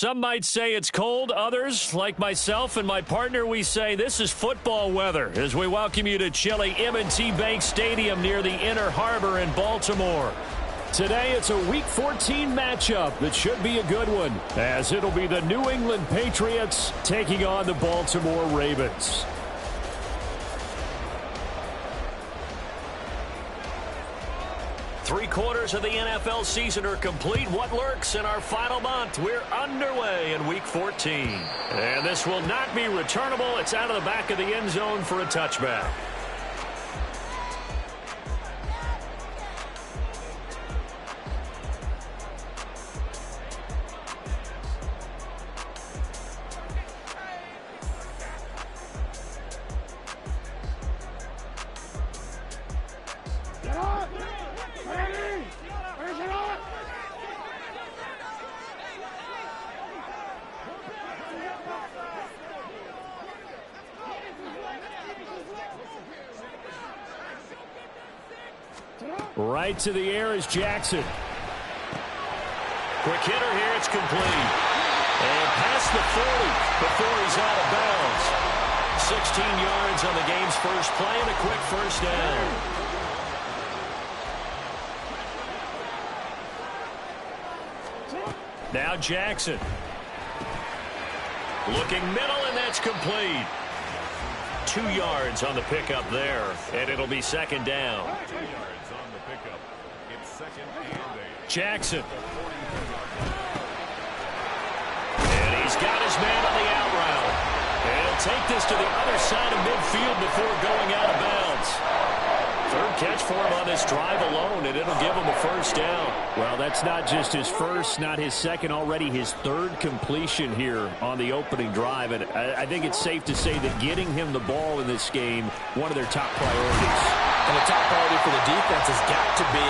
Some might say it's cold. Others, like myself and my partner, we say this is football weather as we welcome you to chilly M&T Bank Stadium near the Inner Harbor in Baltimore. Today, it's a Week 14 matchup that should be a good one, as it'll be the New England Patriots taking on the Baltimore Ravens. Three-quarters of the NFL season are complete. What lurks in our final month? We're underway in Week 14. And this will not be returnable. It's out of the back of the end zone for a touchback. Right to the air is Jackson. Quick hitter here. It's complete. And past the 40 before he's out of bounds. 16 yards on the game's first play and a quick first down. Now Jackson. Looking middle, and that's complete. 2 yards on the pickup there, and it'll be second down. 2 yards on the pickup. It's second and 8. Jackson. And he's got his man on the out route. And he'll take this to the other side of midfield before going out of bounds. Third catch for him on this drive alone, and it'll give him a first down. Well, that's not just his first, not his second, already his third completion here on the opening drive. And I think it's safe to say that getting him the ball in this game, one of their top priorities. And the top priority for the defense has got to be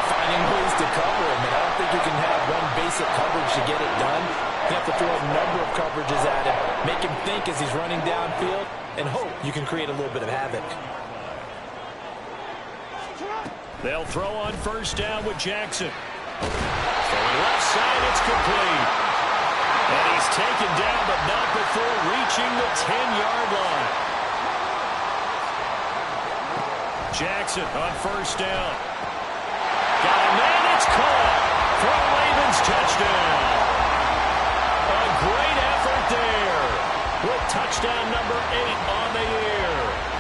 finding ways to cover him. And I don't think you can have one basic coverage to get it done. You have to throw a number of coverages at him, make him think as he's running downfield, and hope you can create a little bit of havoc. They'll throw on first down with Jackson. From the left side, it's complete. And he's taken down, but not before reaching the 10-yard line. Jackson on first down. Got a man, it's caught for a Ravens touchdown. A great effort there with touchdown number 8 on the year.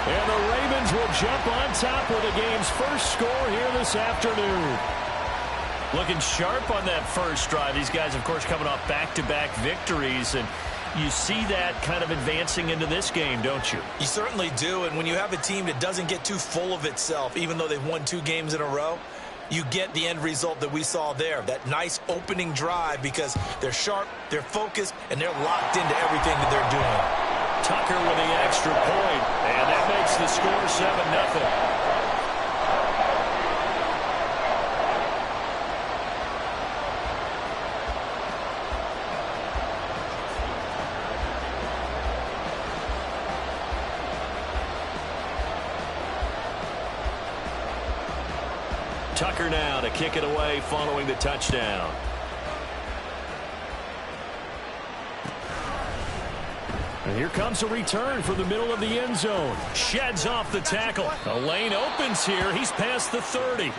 And the Ravens will jump on top of the game's first score here this afternoon. Looking sharp on that first drive. These guys, of course, coming off back-to-back victories. And you see that kind of advancing into this game, don't you? You certainly do. And when you have a team that doesn't get too full of itself, even though they've won 2 games in a row, you get the end result that we saw there. That nice opening drive because they're sharp, they're focused, and they're locked into everything that they're doing. Tucker with the extra point, and that makes the score 7-0. Tucker now to kick it away following the touchdown. And here comes a return from the middle of the end zone. Sheds off the tackle. The lane opens here. He's past the 30.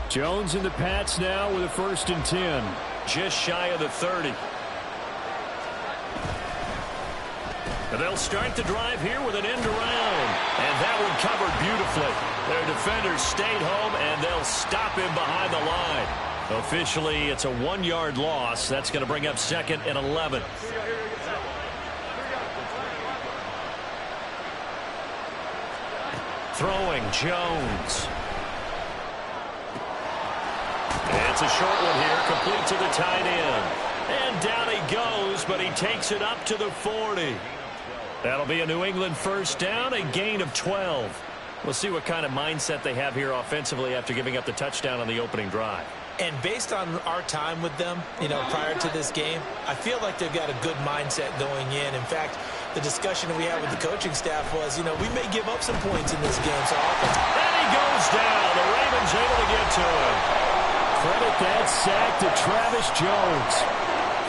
Jones and the Pats now with a 1st and 10. Just shy of the 30. And they'll start the drive here with an end around. And that one covered beautifully. Their defenders stayed home, and they'll stop him behind the line. Officially, it's a 1-yard loss. That's going to bring up 2nd and 11. Throwing, Jones. It's a short one here, complete to the tight end. And down he goes, but he takes it up to the 40. That'll be a New England first down, a gain of 12. We'll see what kind of mindset they have here offensively after giving up the touchdown on the opening drive. And based on our time with them, prior to this game, I feel like they've got a good mindset going in. In fact, the discussion we had with the coaching staff was, we may give up some points in this game. So and he goes down. The Ravens able to get to him. Credit that sack to Travis Jones.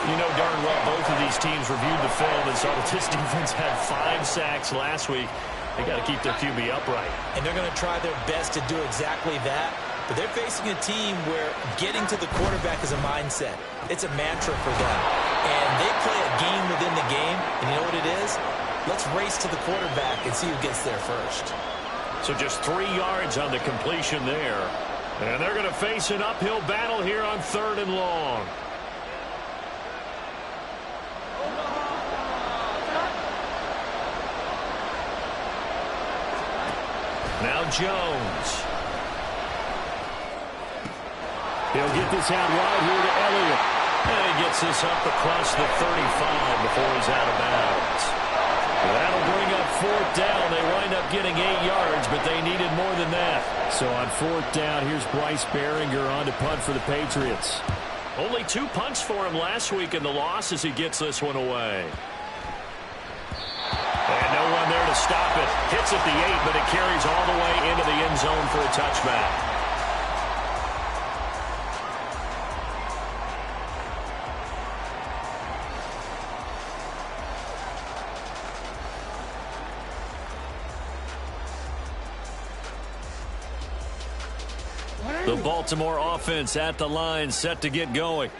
You know darn well both of these teams reviewed the film and saw that this defense had 5 sacks last week. They got to keep their QB upright. And they're going to try their best to do exactly that. But they're facing a team where getting to the quarterback is a mindset. It's a mantra for them. And they play a game within the game. And you know what it is? Let's race to the quarterback and see who gets there first. So just 3 yards on the completion there. And they're going to face an uphill battle here on 3rd and long. Now Jones. He'll get this out wide here to Elliott. And he gets this up across the 35 before he's out of bounds. That'll bring up 4th down. They wind up getting 8 yards, but they needed more than that. So on 4th down, here's Bryce Behringer on to punt for the Patriots. Only 2 punts for him last week in the loss as he gets this one away. And no one there to stop it. Hits at the 8, but it carries all the way into the end zone for a touchback. The Baltimore offense at the line, set to get going.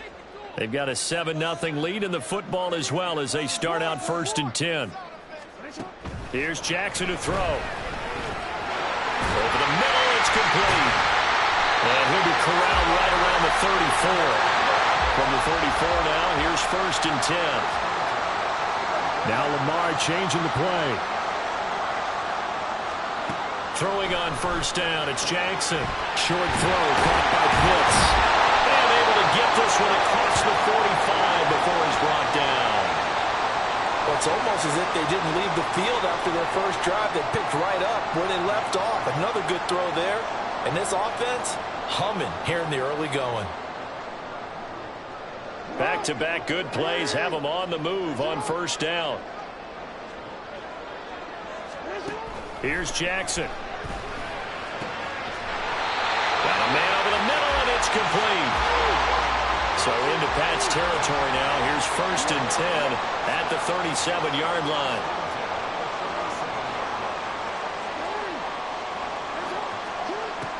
They've got a 7-0 lead in the football as well as they start out 1st and 10. Here's Jackson to throw. Over the middle, it's complete. And he'll be corralled right around the 34. From the 34 now, here's 1st and 10. Now Lamar changing the play. Throwing on 1st down, it's Jackson. Short throw, caught by Pitts. And able to get this one across the 45 before he's brought down. Well, it's almost as if they didn't leave the field after their first drive. They picked right up where they left off. Another good throw there. And this offense, humming here in the early going. Back-to-back good plays have them on the move on 1st down. Here's Jackson. Got a man over the middle, and it's complete. So into Pat's territory now. Here's 1st and 10 at the 37-yard line.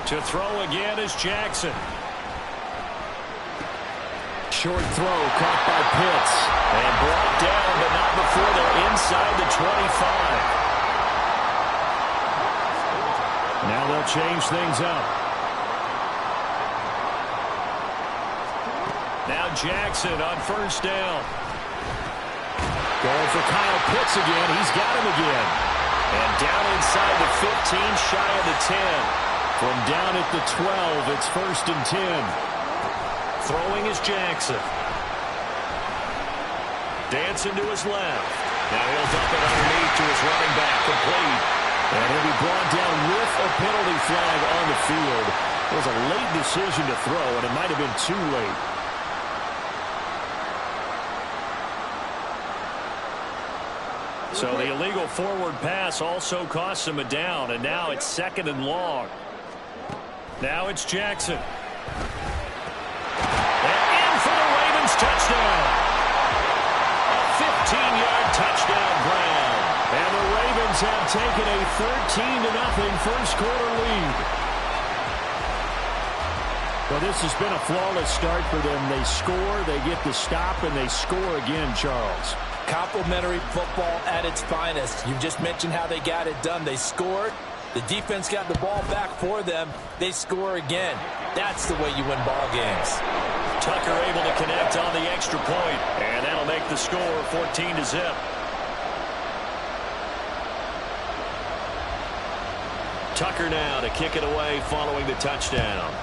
To throw again is Jackson. Short throw caught by Pitts. And brought down, but not before they're inside the 25. Now they'll change things up. Now Jackson on 1st down. Going for Kyle Pitts again. He's got him again. And down inside the 15, shy of the 10. From down at the 12, it's 1st and 10. Throwing is Jackson. Dancing to his left. Now he'll dump it underneath to his running back. Complete. And he'll be brought down with a penalty flag on the field. It was a late decision to throw, and it might have been too late. So the illegal forward pass also costs him a down, and now it's 2nd and long. Now it's Jackson. And in for the Ravens touchdown. A 15-yard touchdown grab. And the Ravens have taken a 13-0 first-quarter lead. Well, this has been a flawless start for them. They score, they get the stop, and they score again, Charles. Complimentary football at its finest. You just mentioned how they got it done. They scored. The defense got the ball back for them. They score again. That's the way you win ball games. Tucker able to connect on the extra point, and that'll make the score 14-0. Tucker now to kick it away following the touchdown.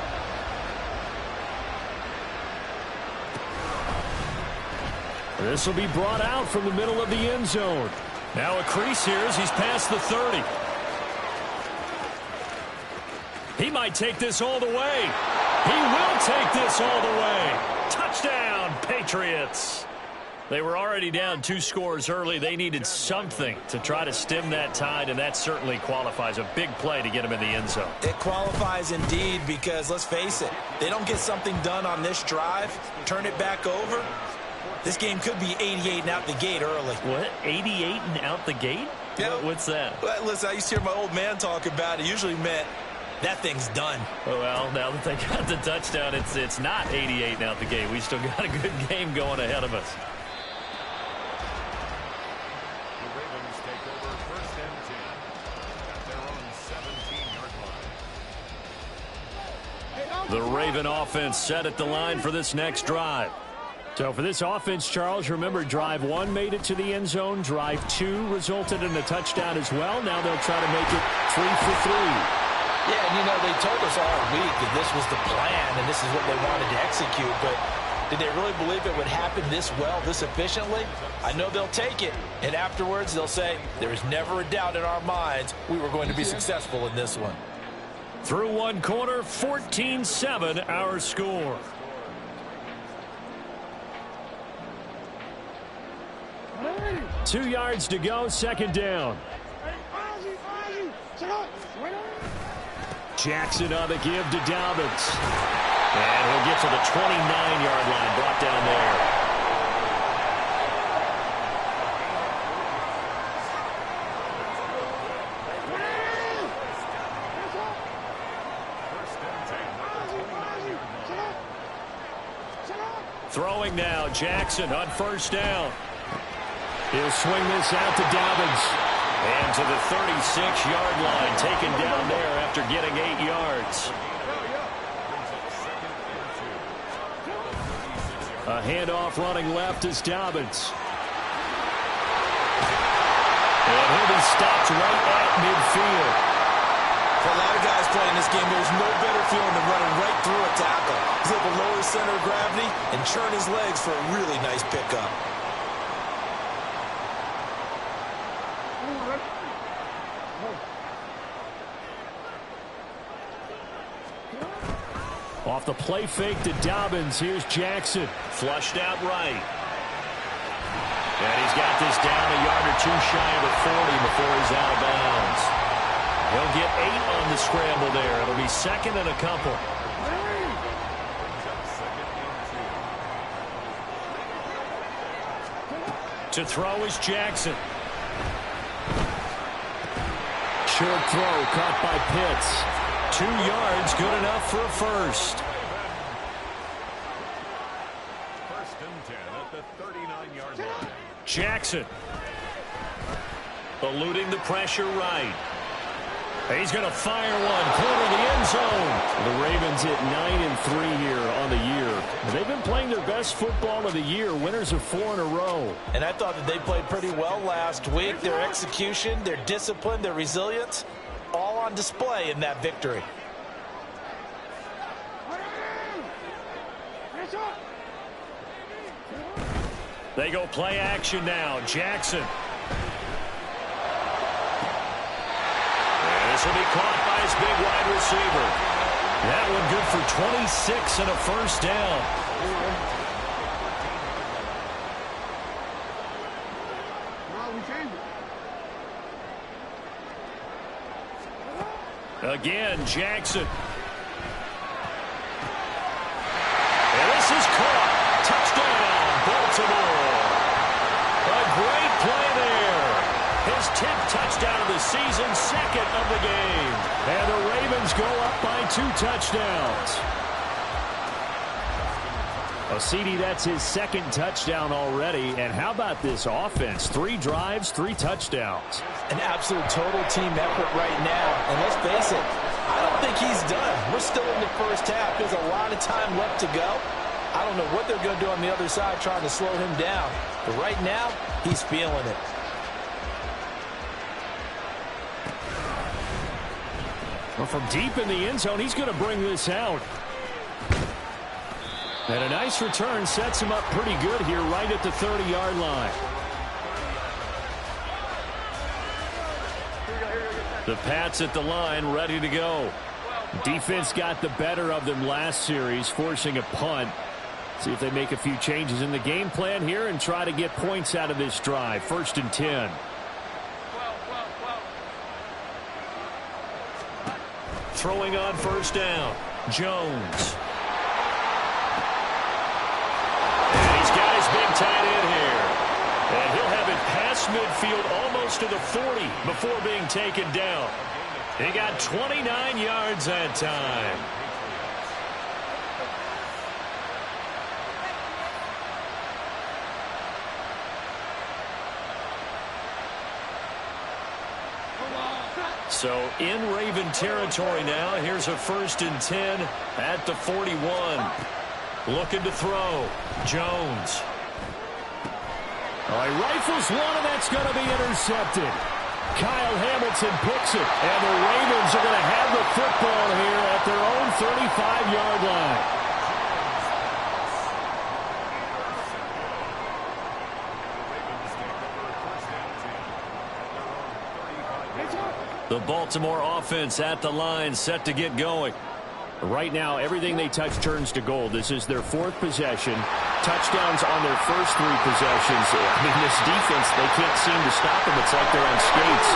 This will be brought out from the middle of the end zone. Now a crease here as he's past the 30. He might take this all the way. He will take this all the way. Touchdown, Patriots. They were already down 2 scores early. They needed something to try to stem that tide, and that certainly qualifies. A big play to get them in the end zone. It qualifies indeed because, let's face it, they don't get something done on this drive, turn it back over, this game could be 88 and out the gate early. What? 88 and out the gate? Yeah. What's that? Well, listen, I used to hear my old man talk about it. It usually meant that thing's done. Well, now that they got the touchdown, it's not 88 and out the gate. We still got a good game going ahead of us. The Raven offense set at the line for this next drive. So for this offense, Charles, remember drive 1 made it to the end zone. Drive 2 resulted in a touchdown as well. Now they'll try to make it 3 for 3. Yeah, and you know, they told us all week that this was the plan and this is what they wanted to execute, but did they really believe it would happen this well, this efficiently? I know they'll take it, and afterwards they'll say, there's never a doubt in our minds we were going to be successful in this one. Through 1 quarter, 14-7 our score. Two yards to go, second down. Jackson on the give to Dobbins. And he'll get to the 29-yard line, brought down there. Throwing now, Jackson on first down. He'll swing this out to Dobbins. And to the 36-yard line, taken down there after getting 8 yards. A handoff running left is Dobbins. And he'll be stopped right at midfield. For a lot of guys playing this game, there's no better feeling than running right through a tackle. He's able to lower his center of gravity and churn his legs for a really nice pickup. Off the play fake to Dobbins. Here's Jackson. Flushed out right. And he's got this down a yard or 2 shy of the 40 before he's out of bounds. He'll get 8 on the scramble there. It'll be second and a couple. To throw is Jackson. Short throw caught by Pitts. 2 yards, good enough for a first. First and 10 at the 39-yard line. Jackson. Eluding the pressure right. He's going to fire one, corner the end zone. The Ravens hit 9-3 here on the year. They've been playing their best football of the year, winners of 4 in a row. And I thought that they played pretty well last week. Their execution, their discipline, their resilience, all on display in that victory. They go play action now. Jackson. And this will be caught by his big wide receiver. That one good for 26 and a first down. Again, Jackson. And this is caught. Touchdown, Baltimore. A great play there. His 10th touchdown of the season, second of the game. And the Ravens go up by 2 touchdowns. Well, CD, that's his 2nd touchdown already. And how about this offense? 3 drives, 3 touchdowns. An absolute total team effort right now. And let's face it, I don't think he's done. We're still in the first half. There's a lot of time left to go. I don't know what they're going to do on the other side trying to slow him down. But right now, he's feeling it. Well, from deep in the end zone, he's going to bring this out. And a nice return sets him up pretty good here right at the 30-yard line. The Pats at the line, ready to go. Defense got the better of them last series, forcing a punt. See if they make a few changes in the game plan here and try to get points out of this drive. 1st and 10. Throwing on 1st down, Jones. And he's got his big tight end here. And he'll have it past midfield almost to the 40 before being taken down. He got 29 yards that time. So in Raven territory now. Here's a 1st and 10 at the 41. Looking to throw. Jones. All right, rifles one, and that's going to be intercepted. Kyle Hamilton picks it, and the Ravens are going to have the football here at their own 35-yard line. The Baltimore offense at the line, set to get going. Right now, everything they touch turns to gold. This is their 4th possession. Touchdowns on their first 3 possessions. I mean, this defense, they can't seem to stop them. It's like they're on skates.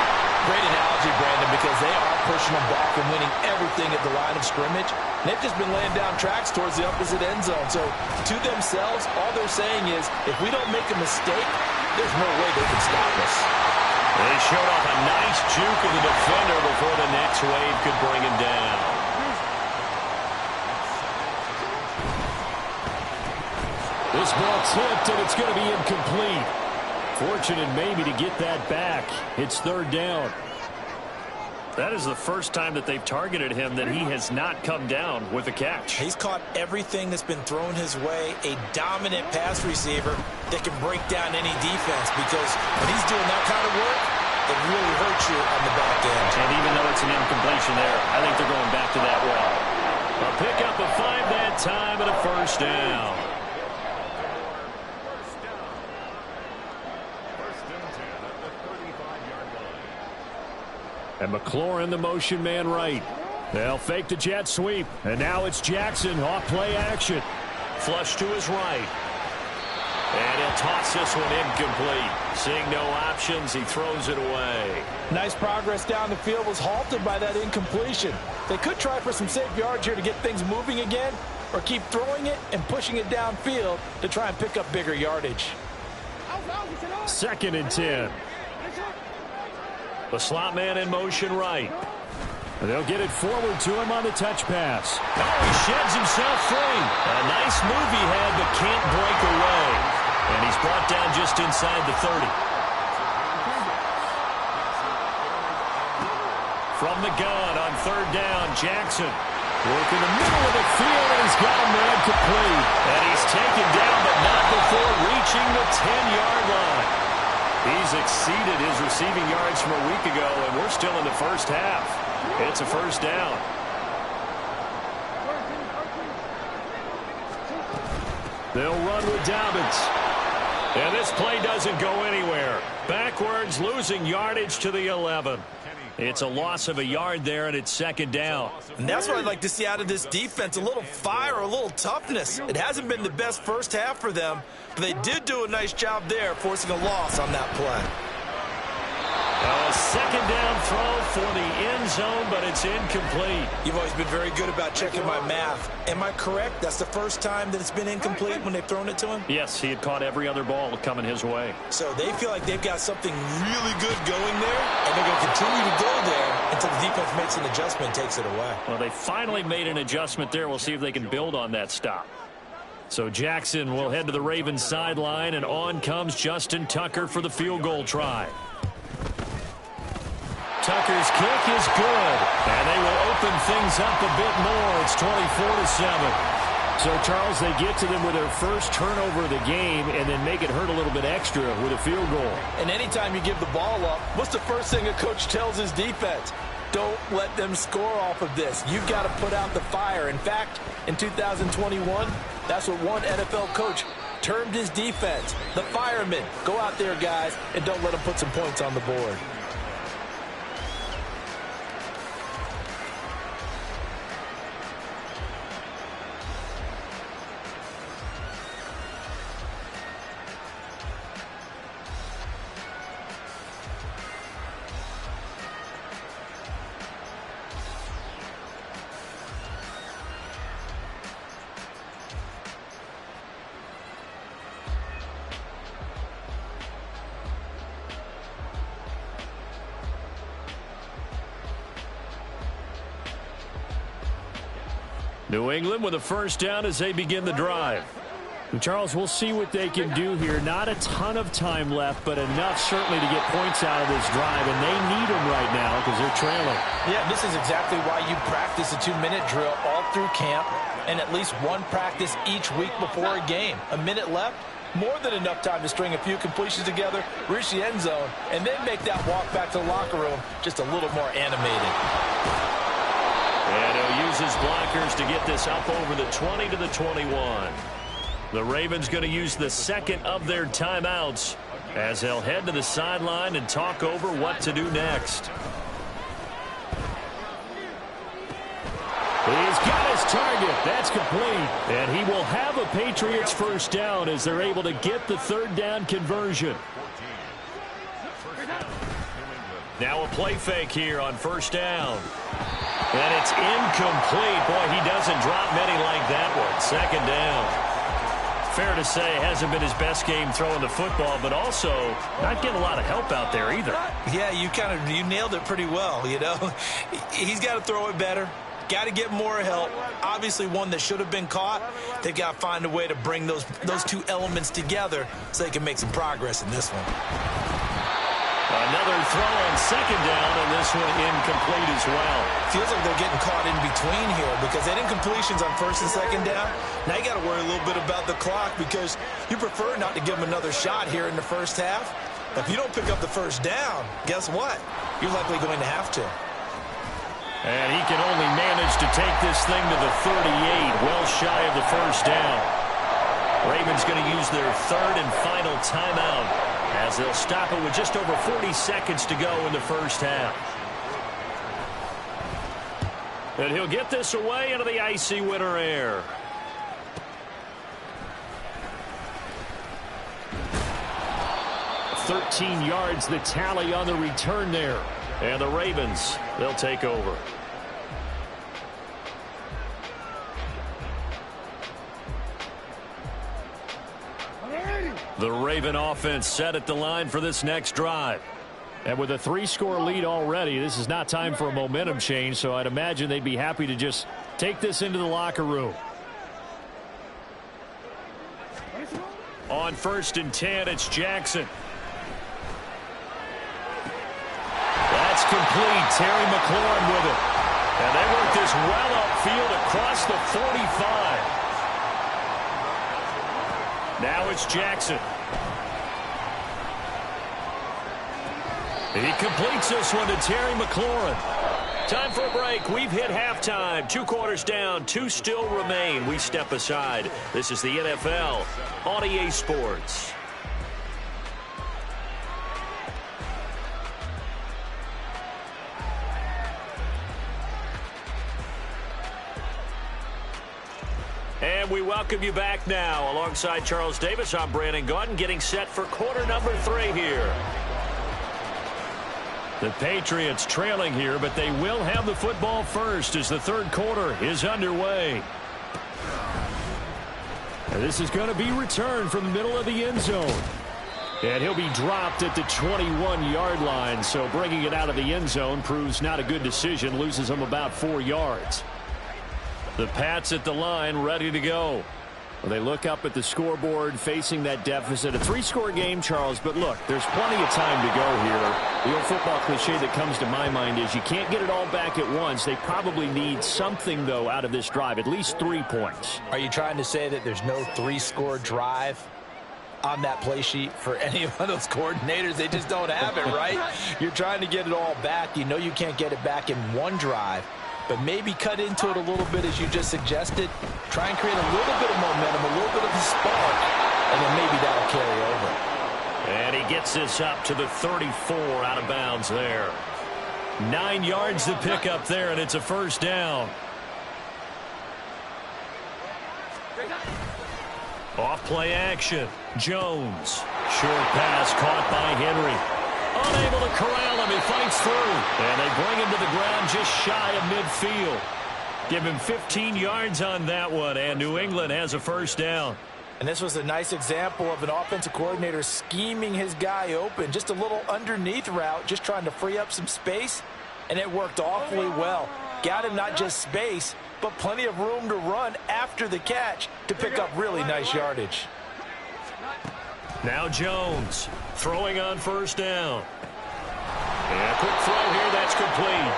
Great analogy, Brandon, because they are pushing them back and winning everything at the line of scrimmage. They've just been laying down tracks towards the opposite end zone. So, to themselves, all they're saying is, if we don't make a mistake, there's no way they can stop us. They showed off a nice juke of the defender before the next wave could bring him down. This ball tipped, and it's going to be incomplete. Fortunate maybe to get that back. It's 3rd down. That is the first time that they've targeted him that he has not come down with a catch. He's caught everything that's been thrown his way. A dominant pass receiver that can break down any defense, because when he's doing that kind of work, it really hurts you on the back end. And even though it's an incompletion there, I think they're going back to that well. A pickup of 5 that time and a 1st down. And McLaurin, the motion man right. They'll fake the jet sweep. And now it's Jackson off play action. Flush to his right. And he'll toss this one incomplete. Seeing no options, he throws it away. Nice progress down the field, was halted by that incompletion. They could try for some safe yards here to get things moving again, or keep throwing it and pushing it downfield to try and pick up bigger yardage. 2nd and 10. The slot man in motion right. And they'll get it forward to him on the touch pass. Oh, he sheds himself free. A nice move he had, but can't break away. And he's brought down just inside the 30. From the gun on 3rd down, Jackson. Working the middle of the field, and he's got a man complete. And he's taken down, but not before reaching the 10-yard line. He's exceeded his receiving yards from a week ago, and we're still in the 1st half. It's a 1st down. They'll run with Dobbins. And this play doesn't go anywhere. Backwards, losing yardage to the 11. It's a loss of a yard there, and it's 2nd down. And that's what I'd like to see out of this defense, a little fire, a little toughness. It hasn't been the best 1st half for them, but they did do a nice job there, forcing a loss on that play. A 2nd down throw for the end zone, but it's incomplete. You've always been very good about checking my math. Am I correct? That's the first time that it's been incomplete when they've thrown it to him? Yes, he had caught every other ball coming his way. So they feel like they've got something really good going there, and they're going to continue to go there until the defense makes an adjustment and takes it away. Well, they finally made an adjustment there. We'll see if they can build on that stop. So Jackson will head to the Ravens sideline, and on comes Justin Tucker for the field goal try. Tucker's kick is good, and they will open things up a bit more. It's 24-7. So, Charles, they get to them with their first turnover of the game and then make it hurt a little bit extra with a field goal. And anytime you give the ball up, what's the first thing a coach tells his defense? Don't let them score off of this. You've got to put out the fire. In fact, in 2021, that's what one NFL coach termed his defense, the firemen. Go out there, guys, and don't let them put some points on the board. New England with a first down as they begin the drive. Charles, we'll see what they can do here. Not a ton of time left, but enough certainly to get points out of this drive, and they need them right now because they're trailing. Yeah, this is exactly why you practice a 2-minute drill all through camp and at least one practice each week before a game. A minute left, more than enough time to string a few completions together, reach the end zone, and then make that walk back to the locker room just a little more animated. And he'll use his blockers to get this up over the 20 to the 21. The Ravens going to use the second of their timeouts as they'll head to the sideline and talk over what to do next. He's got his target. That's complete. And he will have a Patriots first down as they're able to get the third down conversion. Now a play fake here on first down. And it's incomplete. Boy, he doesn't drop many like that one. Second down. Fair to say, hasn't been his best game throwing the football, but also not getting a lot of help out there either. Yeah, you nailed it pretty well, you know. He's got to throw it better. Got to get more help. Obviously one that should have been caught. They've got to find a way to bring those two elements together so they can make some progress in this one. Another throw on second down, and this one incomplete as well. Feels like they're getting caught in between here because they had incompletions on first and second down. Now you got to worry a little bit about the clock because you prefer not to give them another shot here in the first half. If you don't pick up the first down, guess what? You're likely going to have to. And he can only manage to take this thing to the 38, well shy of the first down. Ravens going to use their third and final timeout as they'll stop it with just over 40 seconds to go in the first half. And he'll get this away into the icy winter air. $13 yards the tally on the return there. And the Ravens, they'll take over. The Raven offense set at the line for this next drive. And with a 3-score lead already, this is not time for a momentum change, so I'd imagine they'd be happy to just take this into the locker room. On first and 10, it's Jackson. That's complete. Terry McLaurin with it. And they work this well upfield across the 45. Now it's Jackson. He completes this one to Terry McLaurin. Time for a break. We've hit halftime. 2 quarters down. 2 still remain. We step aside. This is the NFL on EA Sports. And we welcome you back now. Alongside Charles Davis, I'm Brandon Gaudin, getting set for quarter number 3 here. The Patriots trailing here, but they will have the football first as the third quarter is underway. And this is going to be returned from the middle of the end zone. And he'll be dropped at the 21-yard line, so bringing it out of the end zone proves not a good decision, loses him about 4 yards. The Pats at the line, ready to go. Well, they look up at the scoreboard facing that deficit. A 3-score game, Charles, but look, there's plenty of time to go here. The old football cliche that comes to my mind is you can't get it all back at once. They probably need something, though, out of this drive, at least 3 points. Are you trying to say that there's no 3-score drive on that play sheet for any of those coordinators? They just don't have it, right? You're trying to get it all back. You know you can't get it back in one drive. But maybe cut into it a little bit as you just suggested. Try and create a little bit of momentum, a little bit of a spark, and then maybe that'll carry over. And he gets this up to the 34 out of bounds there. 9 yards to pick up there, and it's a first down. Off play action. Jones. Short pass caught by Henry. Unable to corral him. He fights through. And they bring him to the ground just shy of midfield. Give him 15 yards on that one. And New England has a first down. And this was a nice example of an offensive coordinator scheming his guy open. Just a little underneath route, just trying to free up some space. And it worked awfully well. Got him not just space, but plenty of room to run after the catch to pick up really nice yardage. Now Jones throwing on first down. And a quick throw here that's complete.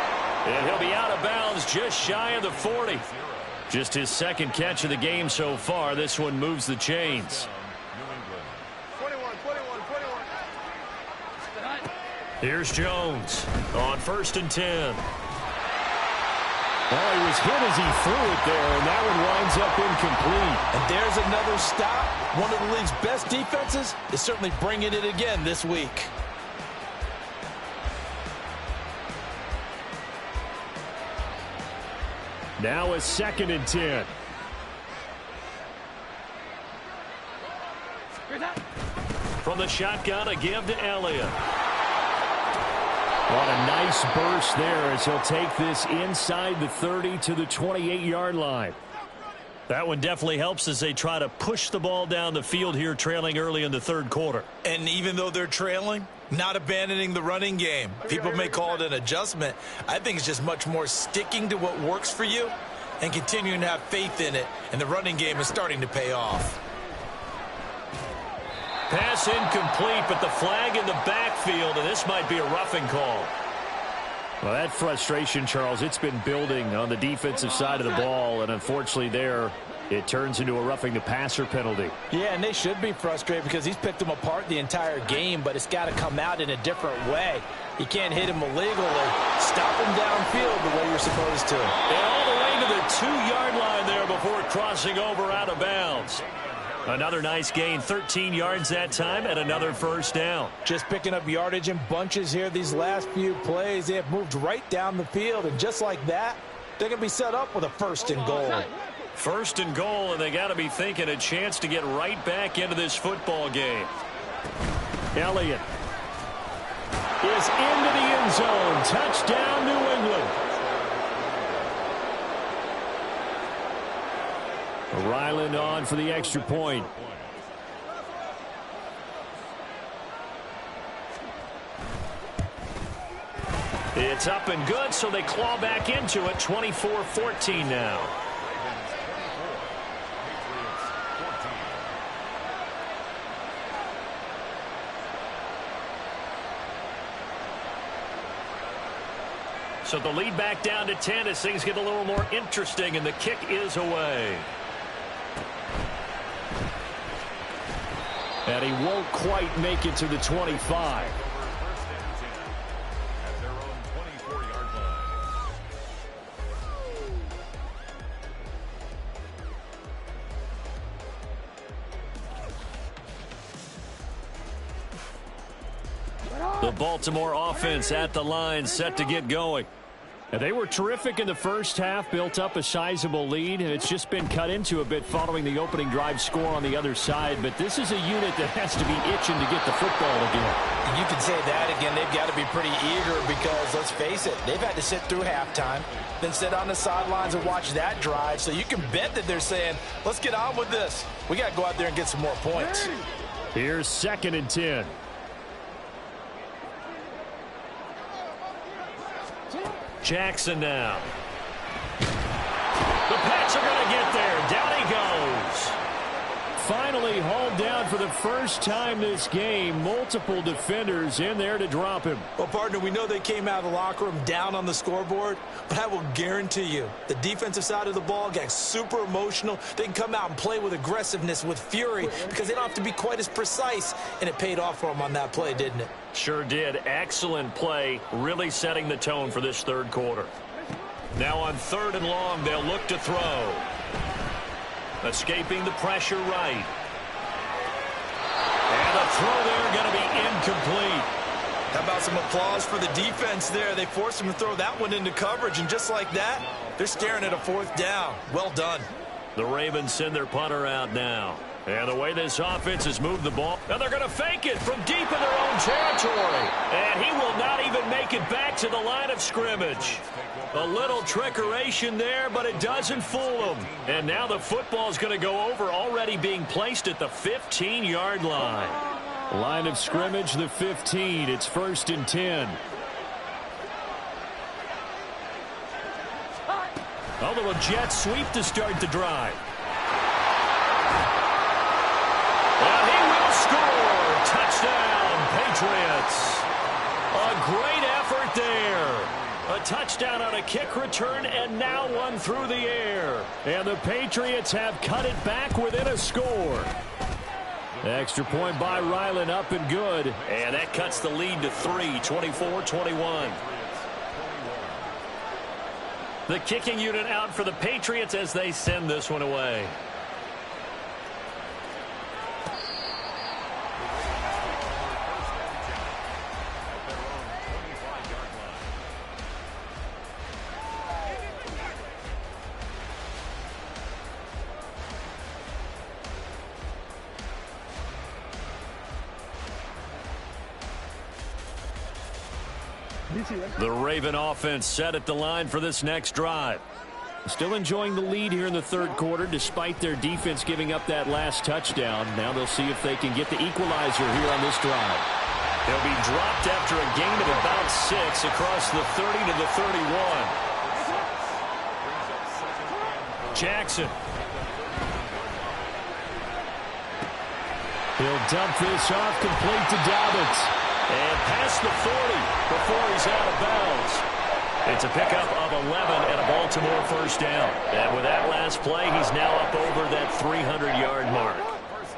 And he'll be out of bounds just shy of the 40. Just his second catch of the game so far. This one moves the chains. 21. Here's Jones on 1st and 10. Well, he was hit as he threw it there, and that one winds up incomplete. And there's another stop. One of the league's best defenses is certainly bringing it again this week. Now a 2nd and 10. From the shotgun, a give to Elliott. What a nice burst there as he'll take this inside the 30 to the 28-yard line. That one definitely helps as they try to push the ball down the field here, trailing early in the 3rd quarter. And even though they're trailing, not abandoning the running game. People may call it an adjustment. I think it's just much more sticking to what works for you and continuing to have faith in it. And the running game is starting to pay off. Pass incomplete, but the flag in the backfield, and this might be a roughing call. Well, that frustration, Charles, it's been building on the defensive side of the ball, and unfortunately there, it turns into a roughing the passer penalty. Yeah, and they should be frustrated because he's picked them apart the entire game, but it's got to come out in a different way. You can't hit him illegally. Stop him downfield the way you're supposed to. And all the way to the 2-yard line there before crossing over out of bounds. Another nice gain, 13 yards that time, and another first down. Just picking up yardage in bunches here these last few plays. They have moved right down the field, and just like that, they're going to be set up with a 1st and goal. 1st and goal, and they got to be thinking a chance to get right back into this football game. Elliott is into the end zone. Touchdown, New England. Ryland on for the extra point. It's up and good, so they claw back into it. 24-14 now. So the lead back down to 10 as things get a little more interesting, and the kick is away. And he won't quite make it to the 25. The Baltimore offense at the line, set to get going. And they were terrific in the first half, built up a sizable lead, and it's just been cut into a bit following the opening drive score on the other side. But this is a unit that has to be itching to get the football again. You can say that again. They've got to be pretty eager because, let's face it, they've had to sit through halftime, then sit on the sidelines and watch that drive. So you can bet that they're saying, let's get on with this. We got to go out there and get some more points. Here's 2nd and 10. Jackson now. The Pats are going to get there. Down he goes. Finally hauled down for the first time this game. Multiple defenders in there to drop him. Well, partner, we know they came out of the locker room down on the scoreboard, but I will guarantee you the defensive side of the ball got super emotional. They can come out and play with aggressiveness, with fury, because they don't have to be quite as precise, and it paid off for them on that play, didn't it? Sure did. Excellent play, really setting the tone for this 3rd quarter. Now on 3rd and long, they'll look to throw. Escaping the pressure right. And the throw there going to be incomplete. How about some applause for the defense there? They forced him to throw that one into coverage, and just like that, they're staring at a 4th down. Well done. The Ravens send their punter out now. And the way this offense has moved the ball, and they're going to fake it from deep in their own territory. And he will not even make it back to the line of scrimmage. A little trickeration there, but it doesn't fool him. And now the football is going to go over, already being placed at the 15-yard line. Line of scrimmage, the 15. It's 1st and 10. little jet sweep to start the drive. And he will score. Touchdown, Patriots. A great effort there. A touchdown on a kick return, and now one through the air. And the Patriots have cut it back within a score. Extra point by Ryland, up and good. And that cuts the lead to 3, 24-21. The kicking unit out for the Patriots as they send this one away. The Raven offense set at the line for this next drive. Still enjoying the lead here in the third quarter despite their defense giving up that last touchdown. Now they'll see if they can get the equalizer here on this drive. They'll be dropped after a gain of about 6 across the 30 to the 31. Jackson. He'll dump this off complete to Dobbins. And past the 40 before he's out of bounds. It's a pickup of 11 and a Baltimore first down. And with that last play, he's now up over that 300-yard mark.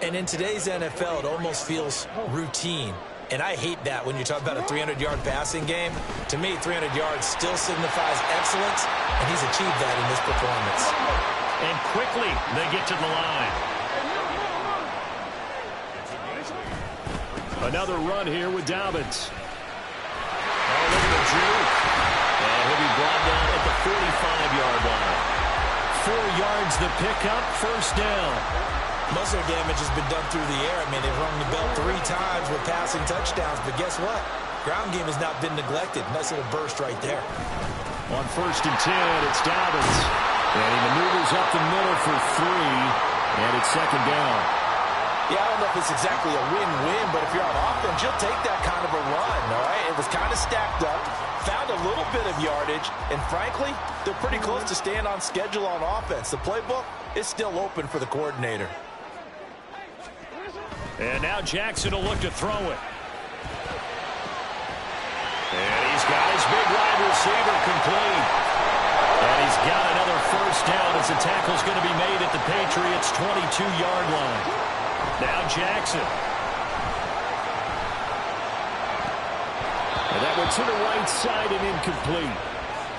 And in today's NFL, it almost feels routine. And I hate that when you talk about a 300-yard passing game. To me, 300 yards still signifies excellence, and he's achieved that in this performance. And quickly, they get to the line. Another run here with Dobbins. Oh, look at the juke. And he'll be brought down at the 45-yard line. 4 yards the pickup, first down. Muscle damage has been done through the air. I mean, they've rung the bell 3 times with passing touchdowns. But guess what? Ground game has not been neglected. Nice little burst right there. On 1st and 10, it's Dobbins. And he maneuvers up the middle for 3. And it's 2nd down. Yeah, I don't know if it's exactly a win-win, but if you're on offense, you'll take that kind of a run, all right? It was kind of stacked up, found a little bit of yardage, and frankly, they're pretty close to staying on schedule on offense. The playbook is still open for the coordinator. And now Jackson will look to throw it. And he's got his big wide receiver complete. And he's got another first down as the tackle's going to be made at the Patriots' 22-yard line. Now Jackson. And that one to the right side and incomplete.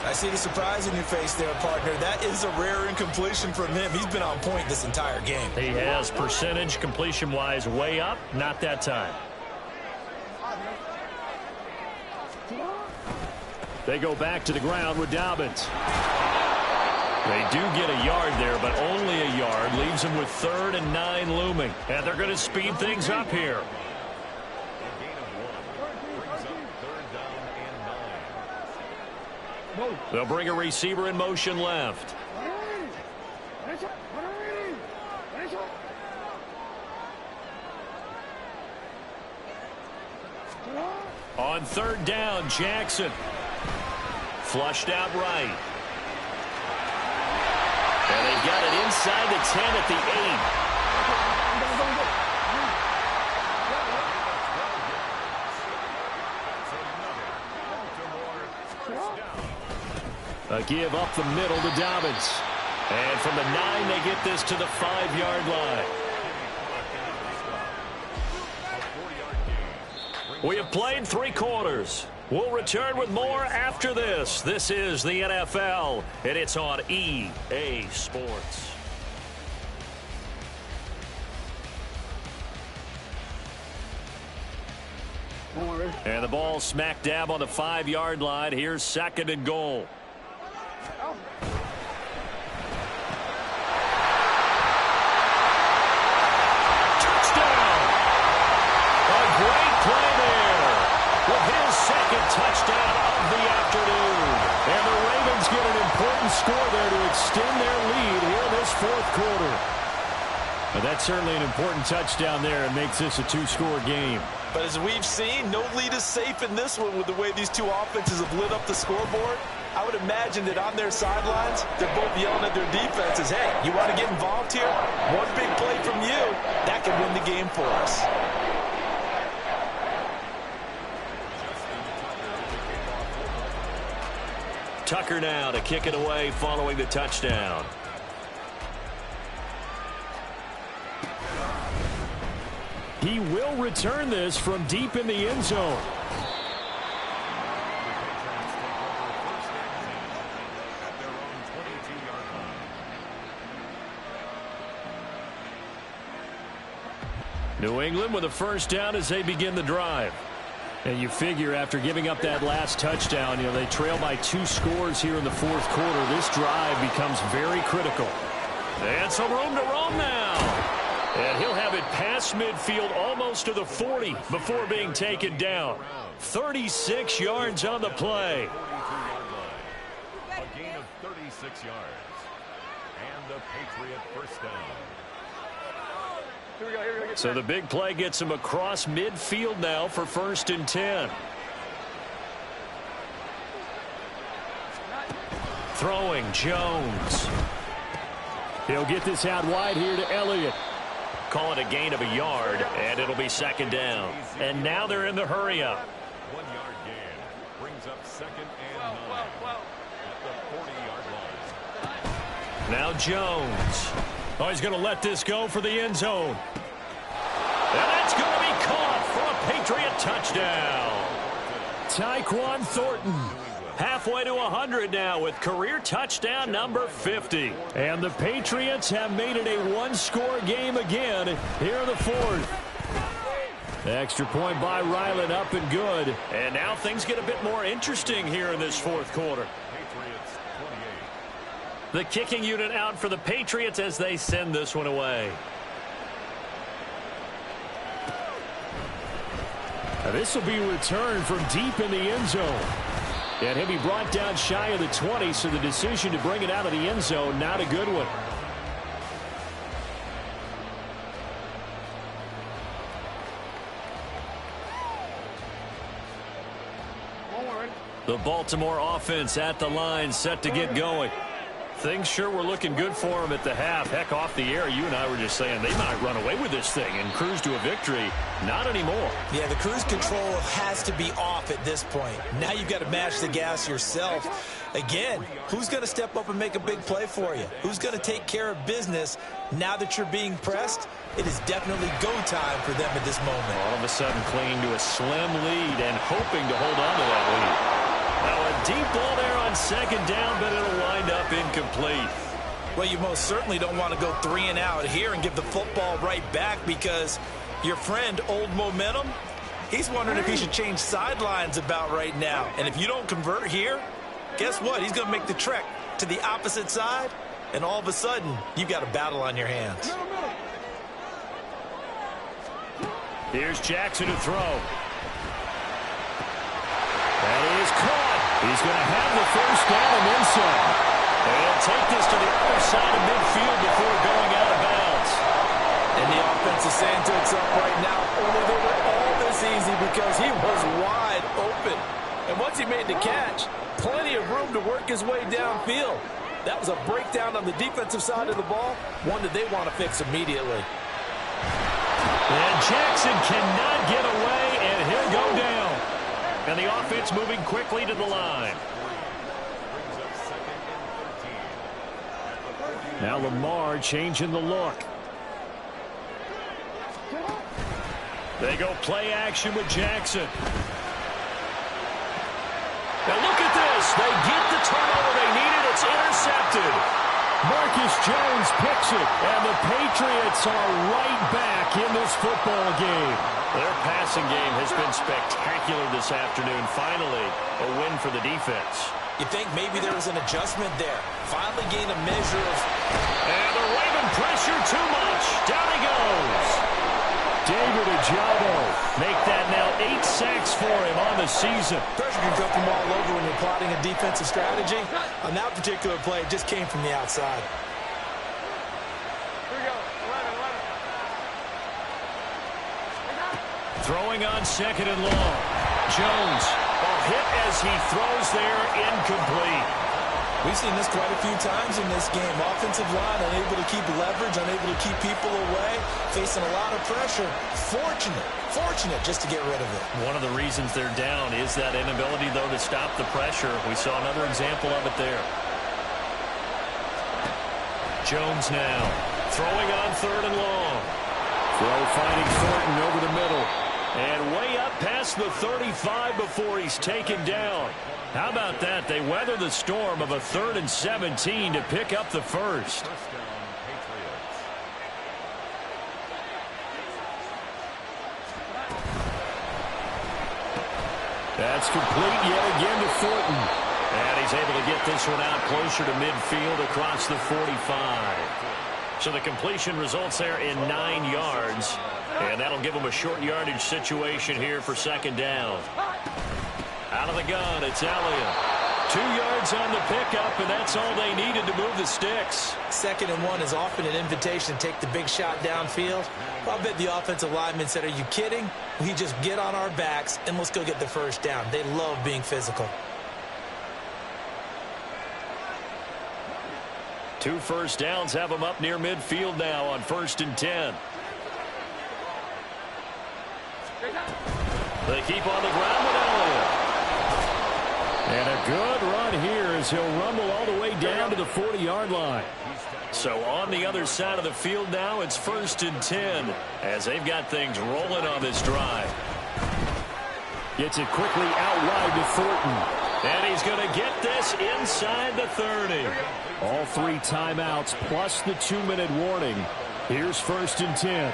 I see the surprise in your face there, partner. That is a rare incompletion from him. He's been on point this entire game. He has percentage completion-wise way up. Not that time. They go back to the ground with Dobbins. They do get a yard there, but only a yard. Leaves them with 3rd and 9 looming. And they're going to speed things up here. They'll bring a receiver in motion left. On 3rd down, Jackson. Flushed out right. And they've got it inside the 10 at the 8. A give up the middle to Dobbins. And from the 9, they get this to the 5-yard line. We have played 3 quarters. We'll return with more after this. This is the NFL, and it's on EA Sports. And the ball smack dab on the 5-yard line. Here's 2nd and goal. Touchdown! A great play there with his 2nd touchdown of the afternoon. And the Ravens get an important score there to extend their lead here in this 4th quarter. But that's certainly an important touchdown there and makes this a 2-score game. But as we've seen, no lead is safe in this one with the way these two offenses have lit up the scoreboard. I would imagine that on their sidelines, they're both yelling at their defenses, hey, you want to get involved here? One big play from you, that could win the game for us. Tucker now to kick it away following the touchdown. He will return this from deep in the end zone. New England with a first down as they begin the drive. And you figure after giving up that last touchdown, they trail by 2 scores here in the fourth quarter. This drive becomes very critical. And some room to roam now. And he'll have it past midfield almost to the 40 before being taken down. 36 yards on the play. A gain of 36 yards. And the Patriot first down. So the big play gets him across midfield now for 1st and 10. Throwing Jones. He'll get this out wide here to Elliott. Call it a gain of a yard, and it'll be 2nd down. And now they're in the hurry up. 1 yard gain brings up 2nd and 9 at the 40-yard line. Now Jones. Oh, he's going to let this go for the end zone. And that's going to be caught for a Patriot touchdown. Tyquan Thornton. Halfway to 100 now with career touchdown number 50. And the Patriots have made it a 1-score game again here in the 4th. Extra point by Ryland, up and good. And now things get a bit more interesting here in this 4th quarter. Patriots 28. The kicking unit out for the Patriots as they send this one away. Now this will be returned from deep in the end zone. And he'll be brought down shy of the 20, so the decision to bring it out of the end zone, not a good one. The Baltimore offense at the line, set to get going. Things sure were looking good for them at the half. Heck, off the air, you and I were just saying they might run away with this thing and cruise to a victory. Not anymore. Yeah, the cruise control has to be off at this point. Now you've got to match the gas yourself. Again, who's going to step up and make a big play for you? Who's going to take care of business now that you're being pressed? It is definitely go time for them at this moment. All of a sudden clinging to a slim lead and hoping to hold on to that lead. Now a deep ball there on 2nd down, but it'll wind up incomplete. Well, you most certainly don't want to go 3 and out here and give the football right back, because your friend, Old Momentum, he's wondering if he should change sidelines about right now. And if you don't convert here, guess what? He's going to make the trek to the opposite side, and all of a sudden, you've got a battle on your hands. Here's Jackson to throw. That is caught. He's going to have the first down and then some. They'll take this to the other side of midfield before going out of bounds. And the offense is saying to itself right now, only they were all this easy because he was wide open. And once he made the catch, plenty of room to work his way downfield. That was a breakdown on the defensive side of the ball, one that they want to fix immediately. And Jackson cannot get away, and he'll go down. And the offense moving quickly to the line. Now Lamar changing the look. They go play action with Jackson. Now look at this. They get the turnover they needed. It's intercepted. Marcus Jones picks it, and the Patriots are right back in this football game. Their passing game has been spectacular this afternoon. Finally, a win for the defense. You think maybe there was an adjustment there. Finally gained a measure of... And the Raven pressure too much. Down he goes. David Ojabo make that now 8 sacks for him on the season. Pressure can come from all over when you're plotting a defensive strategy. On that particular play, it just came from the outside. Here we go. 11. Throwing on 2nd and long. Jones. Oh, hit as he throws there, incomplete. We've seen this quite a few times in this game. Offensive line unable to keep leverage, unable to keep people away, facing a lot of pressure. Fortunate just to get rid of it. One of the reasons they're down is that inability, though, to stop the pressure. We saw another example of it there. Jones now throwing on 3rd and long. Throw finding Thornton over the middle. And way up past the 35 before he's taken down. How about that? They weather the storm of a 3rd and 17 to pick up the first. That's complete yet again to Thornton. And he's able to get this one out closer to midfield across the 45. So the completion results there in 9 yards. And that'll give him a short yardage situation here for 2nd down. Out of the gun, it's Elliott. 2 yards on the pickup, and that's all they needed to move the sticks. 2nd and 1 is often an invitation to take the big shot downfield. I bet the offensive lineman said, are you kidding? We just get on our backs, and let's go get the first down. They love being physical. 2 first downs have them up near midfield now on 1st and 10. They keep on the ground with Elliott. And a good run here as he'll rumble all the way down to the 40-yard line. So on the other side of the field now, it's 1st and 10 as they've got things rolling on this drive. Gets it quickly out wide to Thornton. And he's going to get this inside the 30. All 3 timeouts plus the 2-minute warning. Here's 1st and 10.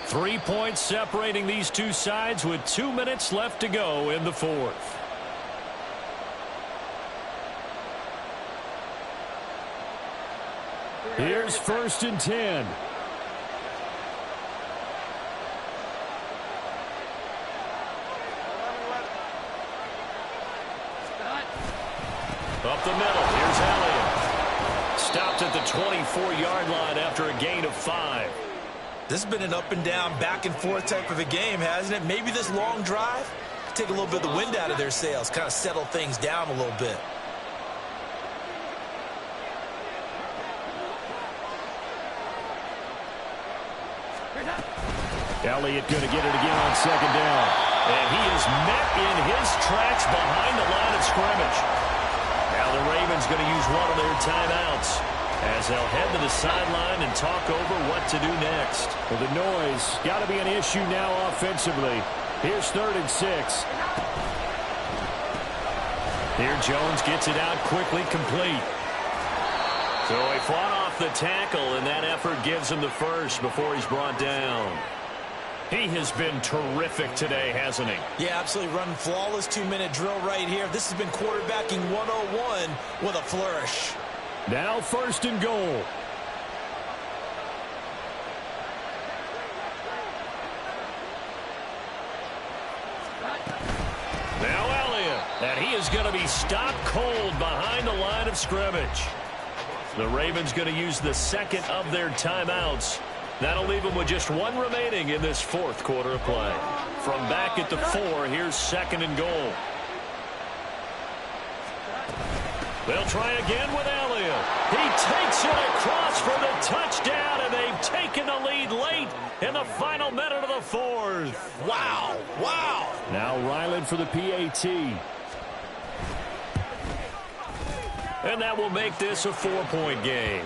3 points separating these two sides with 2 minutes left to go in the 4th. Here's 1st and 10. Up the middle, here's Elliott. Stopped at the 24-yard line after a gain of 5. This has been an up and down, back and forth type of a game, hasn't it? Maybe this long drive take a little bit of the wind out of their sails, kind of settle things down a little bit. Elliott going to get it again on 2nd down. And he is met in his tracks behind the line of scrimmage. Now the Ravens going to use one of their timeouts as they'll head to the sideline and talk over what to do next. Well, the noise got to be an issue now offensively. Here's 3rd and 6. Here Jones gets it out quickly, complete. So he fought off the tackle, and that effort gives him the first before he's brought down. He has been terrific today, hasn't he? Yeah, absolutely running flawless 2-minute drill right here. This has been quarterbacking 101 with a flourish. Now 1st and goal. Now Elliott, and he is going to be stopped cold behind the line of scrimmage. The Ravens going to use the 2nd of their timeouts. That'll leave them with just 1 remaining in this 4th quarter of play. From back at the 4, here's 2nd and goal. They'll try again with Elliott. He takes it across for the touchdown, and they've taken the lead late in the final minute of the 4th. Wow, wow. Now Ryland for the PAT. And that will make this a 4-point game.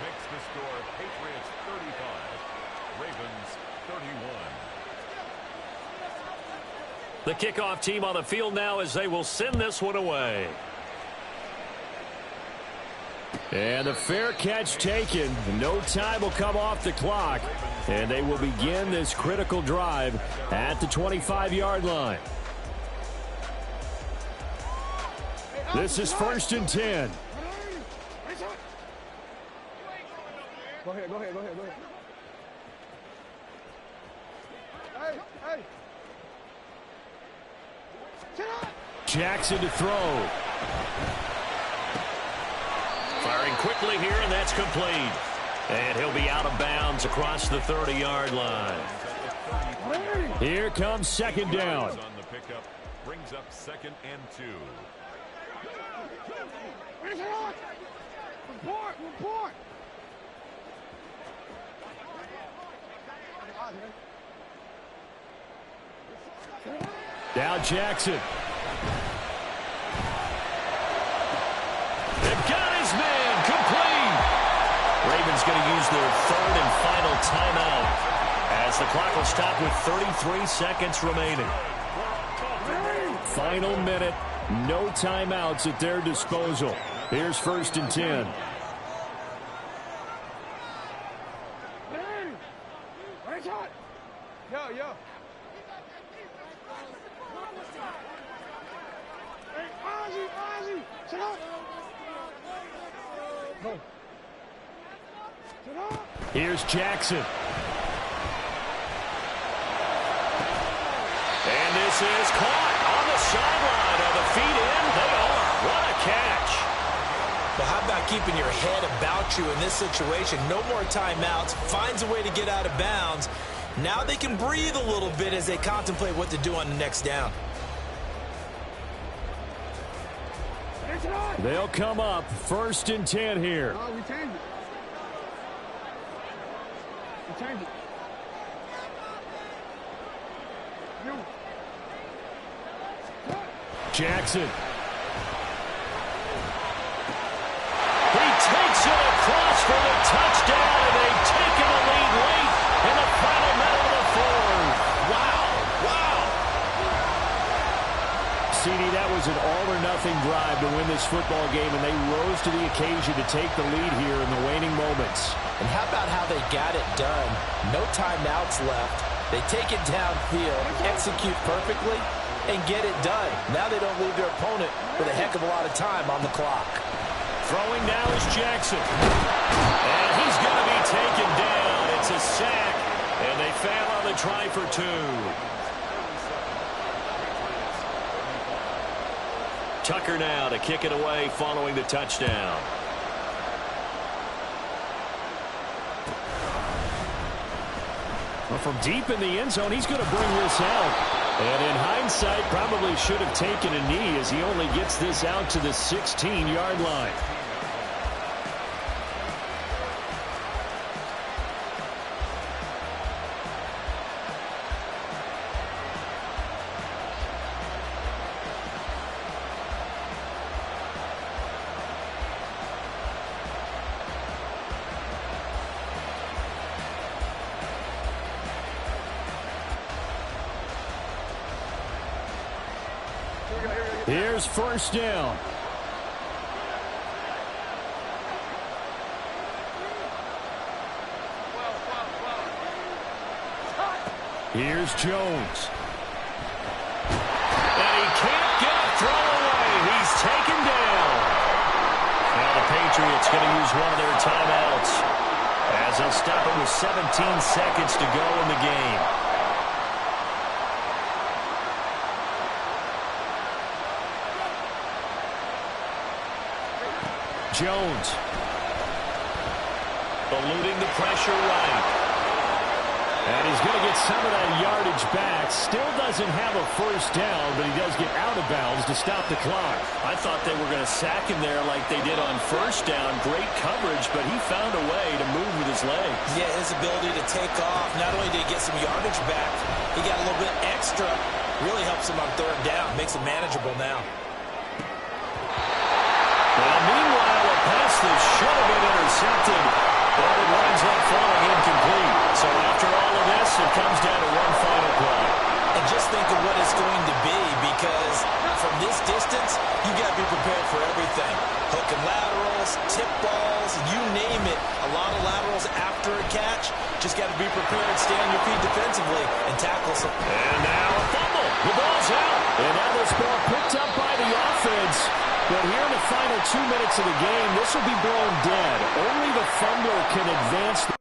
Makes the score Patriots 35, Ravens 31. The kickoff team on the field now as they will send this one away. And a fair catch taken. No time will come off the clock. And they will begin this critical drive at the 25-yard line. This is 1st and 10. Go ahead. Hey. Sit up. Jackson to throw. Firing quickly here, and that's complete. And he'll be out of bounds across the 30-yard line. Here comes second down. On the pickup, brings up 2nd and 2. Report. Now Jackson. They've got his man complete. Ravens going to use their 3rd and final timeout as the clock will stop with 33 seconds remaining. Final minute. No timeouts at their disposal. Here's 1st and 10. Yo. Hey, Ozzy, sit up. Go. Sit up. Here's Jackson. And this is caught on the sideline. Are the feet in? They are. What a catch. Well, how about keeping your head about you in this situation? No more timeouts. Finds a way to get out of bounds. Now they can breathe a little bit as they contemplate what to do on the next down. They'll come up 1st and 10 here. Oh, we changed it. Jackson. He takes it across for the touchdown, and they've taken the lead late in the final minute of the 4th. Wow. CD, that was an all-or-nothing drive to win this football game, and they rose to the occasion to take the lead here in the waning moments. And how about how they got it done? No timeouts left. They take it downfield, execute perfectly, and get it done. Now they don't leave their opponent with a heck of a lot of time on the clock. Throwing now is Jackson. And he's going to be taken down. It's a sack, and they fail on the try for 2. Tucker now to kick it away following the touchdown. Well, from deep in the end zone, he's going to bring this out. And in hindsight, probably should have taken a knee as he only gets this out to the 16-yard line. Here's 1st down. Here's Jones. And he can't get a throw away. He's taken down. Now the Patriots going to use one of their timeouts as they'll stop it with 17 seconds to go in the game. Jones. Eluding the pressure right. And he's going to get some of that yardage back. Still doesn't have a 1st down, but he does get out of bounds to stop the clock. I thought they were going to sack him there like they did on 1st down. Great coverage, but he found a way to move with his legs. Yeah, his ability to take off. Not only did he get some yardage back, he got a little bit extra. Really helps him on 3rd down. Makes it manageable now. Well, meanwhile, a pass that should have been intercepted, but it winds up falling incomplete. So after all of this, it comes down to one final play. And just think of what it's going to be, because from this distance, you got to be prepared for everything. Hook and laterals, tip balls, you name it. A lot of laterals after a catch. Just got to be prepared, stay on your feet defensively, and tackle some. And now a fumble. The ball's out. And now this ball picked up by the offense. But here in the final 2 minutes of the game, this will be blown dead. Only the fumbler can advance.